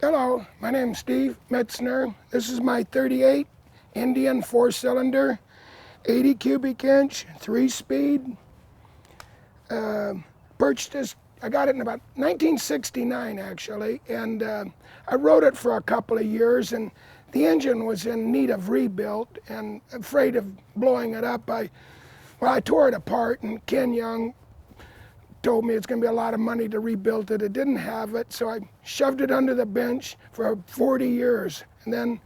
Hello, my name's Steve Mitzner. This is my 38 Indian 4-cylinder, 80 cubic inch, 3-speed. Purchased, I got it in about 1969 actually, and I rode it for a couple of years, and the engine was in need of rebuild, and afraid of blowing it up. I tore it apart, and Ken Young told me it's going to be a lot of money to rebuild it. It didn't have it, so I shoved it under the bench for 40 years. And then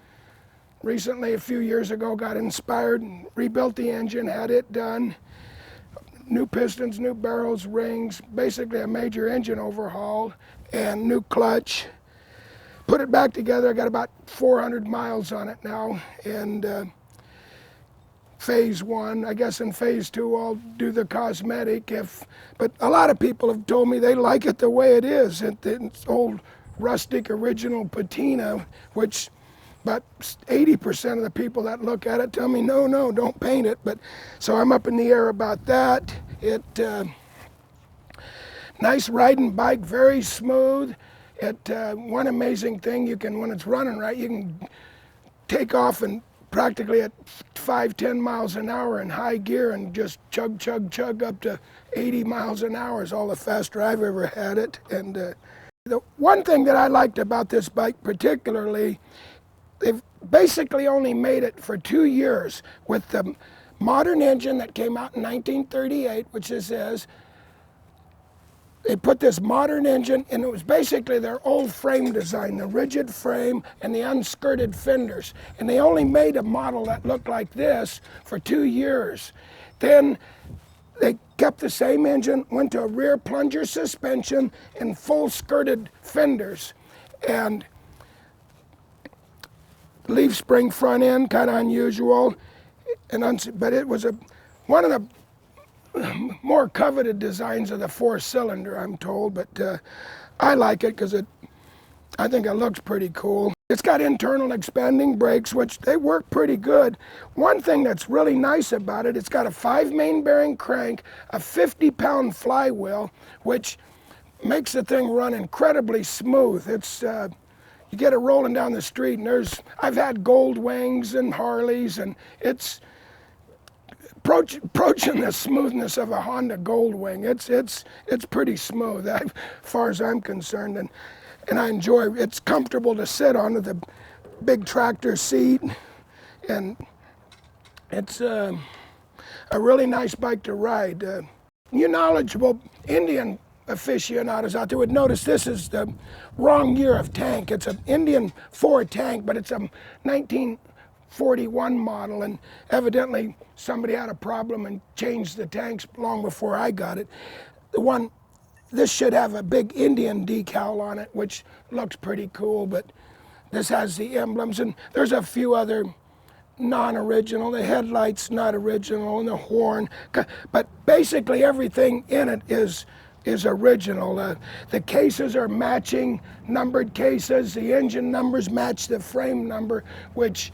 recently, a few years ago, got inspired and rebuilt the engine, had it done. New pistons, new barrels, rings, basically a major engine overhaul, and new clutch. Put it back together. I got about 400 miles on it now, and phase one. I guess in phase two I'll do the cosmetic. But a lot of people have told me they like it the way it is. It's old rustic original patina, which about 80% of the people that look at it tell me no, don't paint it. But so I'm up in the air about that. Nice riding bike, very smooth. One amazing thing, you can, when it's running right, you can take off and practically at 5-10 miles an hour in high gear and just chug up to 80 miles an hour is all the faster I've ever had it. And the one thing that I liked about this bike particularly, they've basically only made it for 2 years with the modern engine that came out in 1938, which this is. They put this modern engine, and it was basically their old frame design, the rigid frame and the unskirted fenders. And they only made a model that looked like this for 2 years. Then they kept the same engine, went to a rear plunger suspension and full skirted fenders. And leaf spring front end, kind of unusual. But it was one of the more coveted designs of the 4-cylinder, I'm told, but I like it because I think it looks pretty cool. It's got internal expanding brakes, which they work pretty good. One thing that's really nice about it, it's got a 5-main bearing crank, a 50-pound flywheel, which makes the thing run incredibly smooth. You get it rolling down the street, and I've had Gold Wings and Harleys, and it's approaching the smoothness of a Honda Goldwing. It's pretty smooth as far as I'm concerned, and I enjoy it. It's comfortable to sit on with a big tractor seat, and it's a really nice bike to ride. You knowledgeable Indian aficionados out there would notice this is the wrong year of tank. It's an Indian 4 tank, but it's a 1941 model, and evidently somebody had a problem and changed the tanks long before I got it. This should have a big Indian decal on it, which looks pretty cool, but this has the emblems, and there's a few other non-original. The headlight's not original, and the horn, but basically everything in it is original. The cases are matching numbered cases. The engine numbers match the frame number, which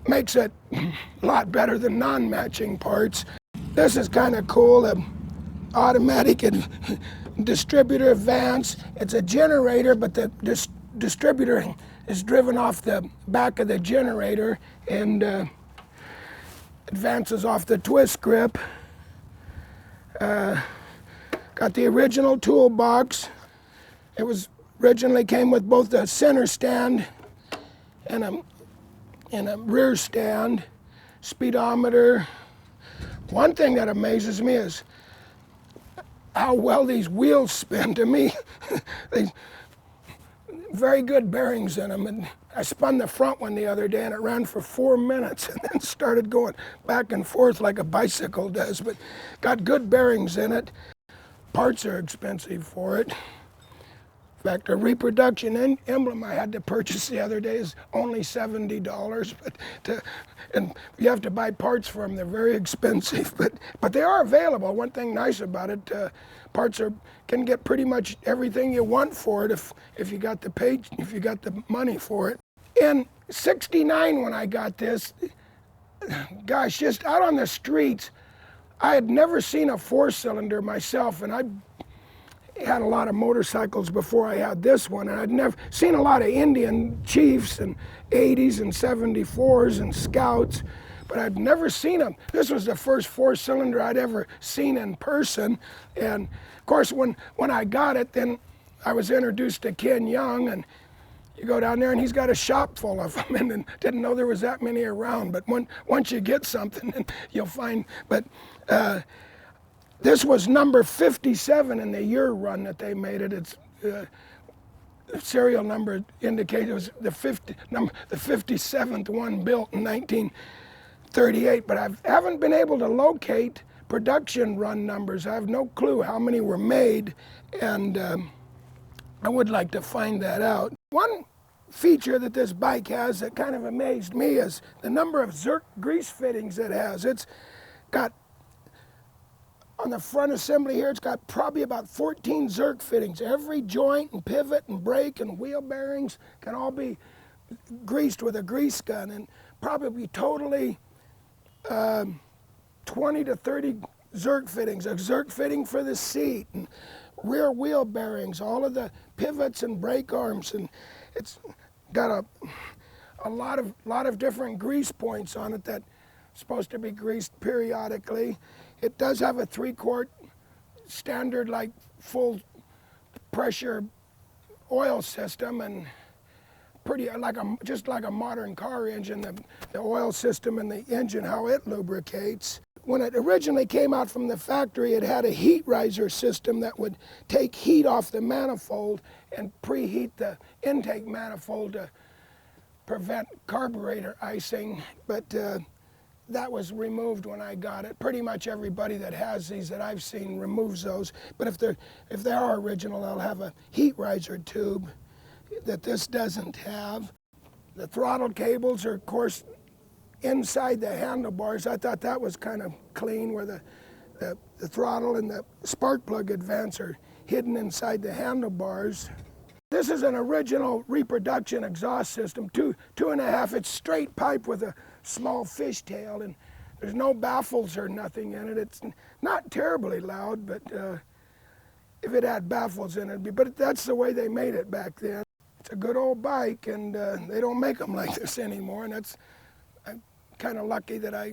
makes it a lot better than non-matching parts. This is kind of cool. The automatic distributor vance. It's a generator, but the distributor is driven off the back of the generator and advances off the twist grip. Got the original toolbox. It originally came with both the center stand and a rear stand, speedometer. One thing that amazes me is how well these wheels spin. To me, very good bearings in them. And I spun the front one the other day, and it ran for 4 minutes and then started going back and forth like a bicycle does, but got good bearings in it. Parts are expensive for it. In fact, a reproduction emblem I had to purchase the other day is only $70, and you have to buy parts for them. They're very expensive, but they are available. One thing nice about it, parts can get pretty much everything you want for it if you got the money for it. In '69, when I got this, gosh, just out on the streets, I had never seen a 4-cylinder myself, and had a lot of motorcycles before I had this one, and I'd never seen a lot of Indian Chiefs and 80s and 74s and Scouts, but I'd never seen them. This was the first four-cylinder I'd ever seen in person, and of course when I got it, then I was introduced to Ken Young, and you go down there and he's got a shop full of them, and didn't know there was that many around, but once you get something, then you'll find, but this was number 57 in the year run that they made it. It's the serial number indicated it was the 57th one built in 1938. But I haven't been able to locate production run numbers. I have no clue how many were made, and I would like to find that out. One feature that this bike has that kind of amazed me is the number of Zerk grease fittings it has. It's got, on the front assembly here, it's got probably about 14 Zerk fittings. Every joint and pivot and brake and wheel bearings can all be greased with a grease gun, and probably totally 20 to 30 Zerk fittings. A Zerk fitting for the seat and rear wheel bearings, all of the pivots and brake arms, and it's got a lot of different grease points on it that supposed to be greased periodically. It does have a 3-quart standard, like full pressure oil system, and pretty just like a modern car engine. The oil system and the engine, how it lubricates. When it originally came out from the factory, it had a heat riser system that would take heat off the manifold and preheat the intake manifold to prevent carburetor icing, but that was removed when I got it. Pretty much everybody that has these that I've seen removes those. But if they are original, they'll have a heat riser tube that this doesn't have. The throttle cables are, of course, inside the handlebars. I thought that was kind of clean, where the throttle and the spark plug advance are hidden inside the handlebars. This is an original reproduction exhaust system, 2.5. It's straight pipe with a small fishtail, and there's no baffles or nothing in it. It's not terribly loud, but if it had baffles in it, it'd be, but that's the way they made it back then. It's a good old bike, and they don't make them like this anymore, and I'm kind of lucky that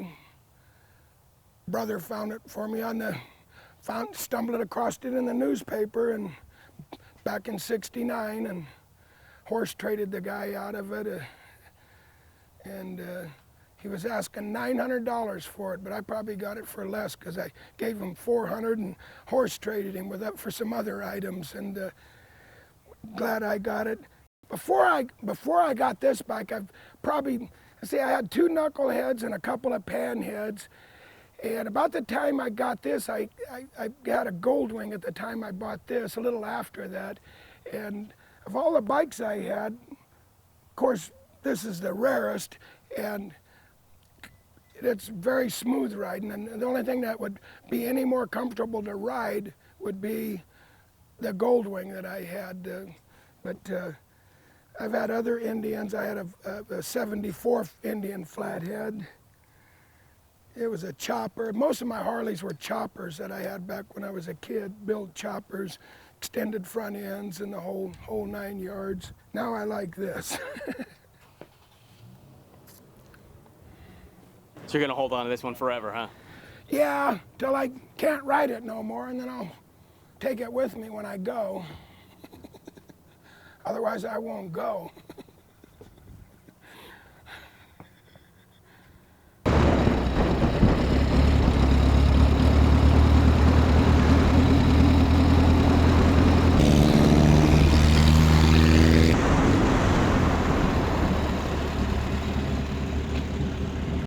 brother found it for me stumbled across it in the newspaper, and back in '69, and horse traded the guy out of it, and he was asking $900 for it, but I probably got it for less because I gave him $400 and horse traded him with it for some other items, and glad I got it. Before I got this bike, I had 2 knuckleheads and a couple of panheads. And about the time I got this, I had a Goldwing at the time I bought this, a little after that. And of all the bikes I had, of course, this is the rarest, and it's very smooth riding. And the only thing that would be any more comfortable to ride would be the Goldwing that I had. But I've had other Indians. I had a 74 Indian flathead. It was a chopper. Most of my Harleys were choppers that I had back when I was a kid, built choppers, extended front ends, and the whole 9 yards. Now I like this. So you're gonna hold on to this one forever, huh? Yeah, till I can't ride it no more, and then I'll take it with me when I go. Otherwise I won't go.